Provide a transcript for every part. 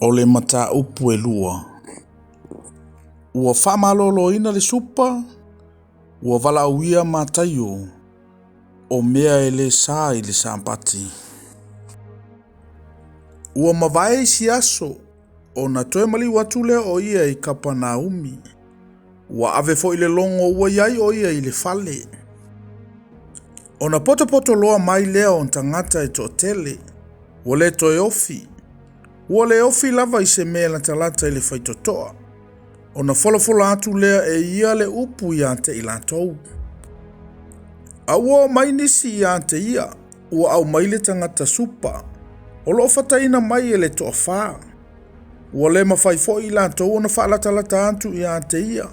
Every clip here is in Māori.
O le mata upu e lua. Ua whamaloloina le supa, ua walauia mataio, o mea e le sā i le sampati. Ua mawai si aso, o na toe mali watule o ia i Kapanaumi. Ua ave fo i le longo ua iai o ia i le fale. O na poto loa mai lea o tangata e to tele, ua le toe ofi. Ua le ofi lava i se mea la talata i le faitotoa. O na folofola atu lea e ia le upu ia te ilatou. A ua mai nisi ia te ia, ua au mai le tangata supa. O loo fataina mai e le toa faa. Ua le mawhaifo i latou o na whaalatalata atu ia te ia,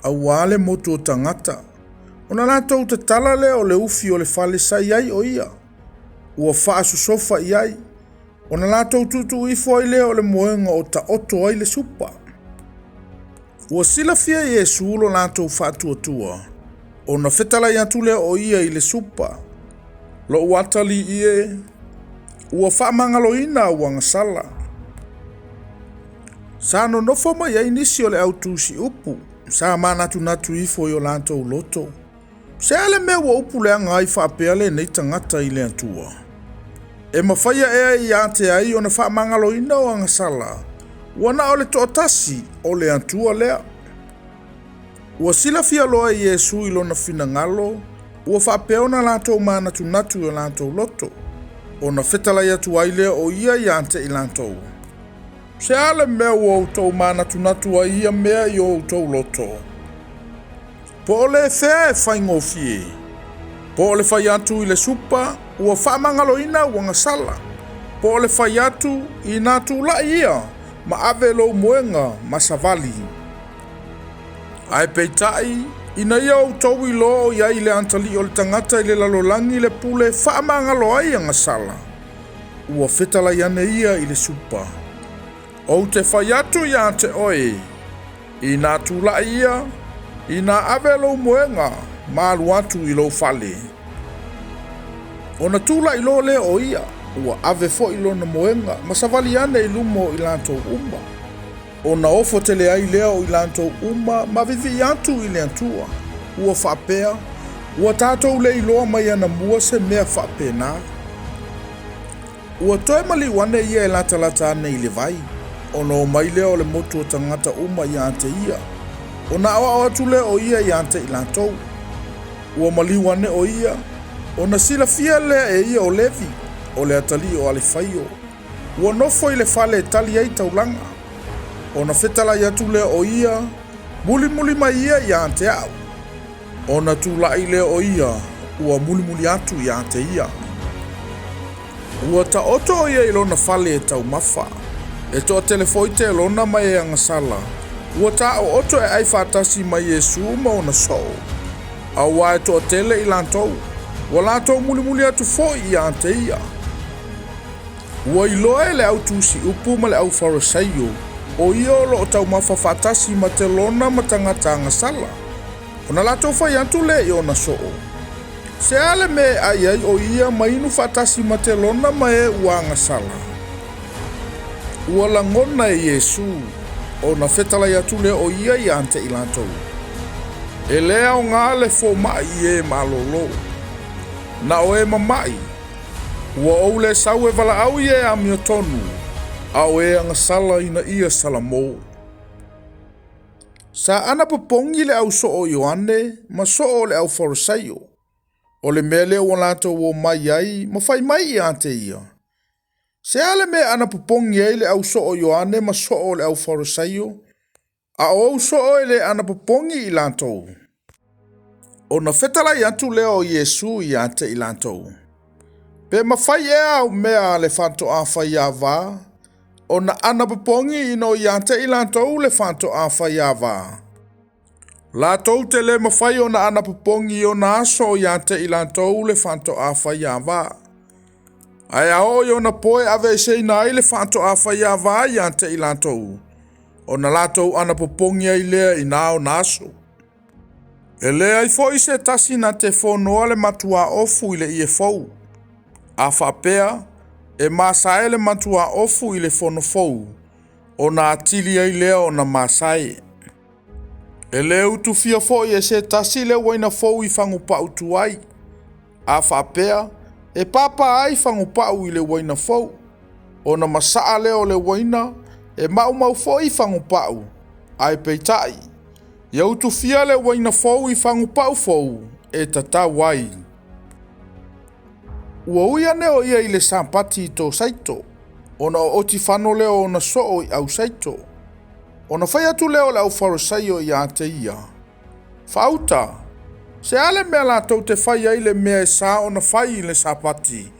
a wale motu o tangata. O na latou te tala lea o le ufi o le fale sa iai o ia. Ua faa susofa iai. O na latou tutu ifo i lea o le moenga o ta oto ai le supa. Ua sila fia Yesu ulo latou fatu atua. O na fetala ia tule o ia i le supa. Lo uatali ie. Ua faa mangaloina uanga sala. Sa no nofo mai ai nisi o le autusi upu. Sa manatu natu ifo i o latou loto. Se ale mea ua upu le angai faa peale nei tangata i le atua. E mawhaia ea i ate ai o na faa mangaloina uanga sala. Ua na ole tootasi o le atua lea. Ua sila fia loa Yesu ilo na fina ngalo. Ua whapeo na latou manatu natu o latou loto. O na fetala ia tuai lea o ia i ante i latou. Se ale mea ua utou manatu natu a ia mea i o utou loto. Po ole fea e whaingo fie. Po ole whai atu i le supa. Ua whamangalo ina uanga sala. Po ole whai atu i natu la ia. Ma ave lo moenga masavali. Ai peitai, ina ia o tau i lo ia i le antali o le tangata i le lalolangi le pule whaamangalo ai anga sala. Ua fetala iane ia i le supa. O te whai atu ia te oe. I nā tula ia, i nā ave lo moenga, malu atu i lo fale. O na tula i lo le o ia. Ua ave fo ilo na moenga, masavali ane i lumo i lantou umma. O na ofo tele ai lea o i lantou umma, ma vivi atu i le antua. Ua whapea, ua tātou le iloa mai ana mua se mea whapena. Ua toe mali wane ia e lata ane i le vai. O na o mai lea o le motu o tangata umma i ante ia. O na awa atu le o ia i ante i lantou. Ua mali wane o ia, o na sila fia lea e ia o levi. O le atali o ale whaio. Ua nofo i le fale tali ai taulanga. O na fetala i atu lea o ia, muli mai ia i ante au. O na tula i lea o ia, ua muli atu i ante ia. Ua ta oto o ia i lona fale e tau mafa. E toa telefoite e lona mai e angasala. Ua ta o oto e ai fatasi mai Yesu ma o na soo. A ua e toa tele i lantou. Ua lantou muli atu fo i ante ia. Ua iloa e le au tusi upu ma le au farisaio. O ia o lo o tau mafafatasi ma te lona ma tangata angasala. O na latou fai atu le i o na soo. Se ale me ai o ia ma inu fatasi ma te lona ma e ua angasala. Ua langona e Yesu. O na fetala i atu le o ia i ante i latou. E lea o ngā le fo mai e malolo. Na o e mamai. Ua ou le sau e wala au i e amio tonu. Au e angasala ina ia salamo. Sa ana popongi le au so o Ioane, ma so o le au farisaio. O le mele o lato o mai ai, ma fai mai i ante ia. Se ale me ana popongi ai le au so o Ioane, ma so o le au farisaio. A o so o le ana popongi i lato. O na fetala i atu leo o Yesu i ante i lato. Pe mawhai e au mea le whanto a whai a wā. O na ana popongi ino i ante i lantou le whanto a whai a wā. Latou te le mawhai o na ana popongi o na aso i ante i lantou le whanto a whai a wā. Ai a o i na poe ave se ina i le whanto a whai a wā i ante i lantou. O na latou ana popongi ai lea i na o na aso. E lea i fo i se tasi na te whonoa le matua ofu i le i e fau. A whapea, e masaele matua ofu i le fono fau. ona atili ai lea ona masai. E le utu fia foi e se tasi le waina fou I fangu pa utu ai. A whapea, e papa ai fangu pa u I le waina fou. Ona masaa leo le waina, e mau foi fangu pa u. Ai peitai. Ia utu fia le waina fou I fangu pa u fou, e tata wai. Ua uia neo ia I le sampati to saito. Ona o ti whano leo ona soo I au saito. Ona whai atu leo le au wharosaio I ate ia. Whauta, se ale mea la tau te whai ai le mea e sa ona whai I le sapati.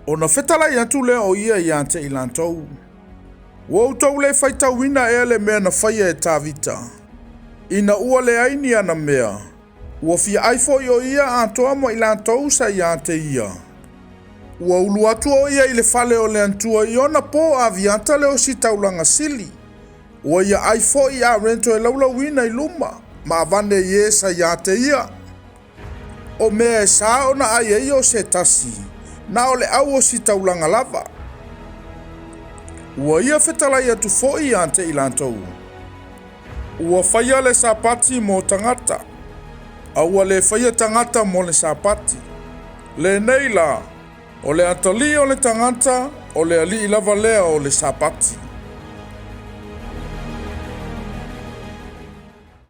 Ona whetala I atu leo ia I ate I lantou. Ua utau le whai tauina e le mea na whai e tawita. Ina ua le aini ana mea. Ua fia aifo I o ia atoa mo I lantou sa I ate ia. Ua ulu atu o ia I le fale o le antua I ona po a vianta leo si taulanga sili. Ua ia aifo I a rento e laula wina I luma, ma vane ye sa I ate ia. O mea e sa ona ai e o se tasi, na o le au o si taulanga lava. Ua ia whetala ia tu fo I ante I lantou. Ua whaia le sapati mo tangata. A ua le whaia tangata mo le sapati. Le neila, o le atali o le tangata, o le ali I lava lea o le sapati.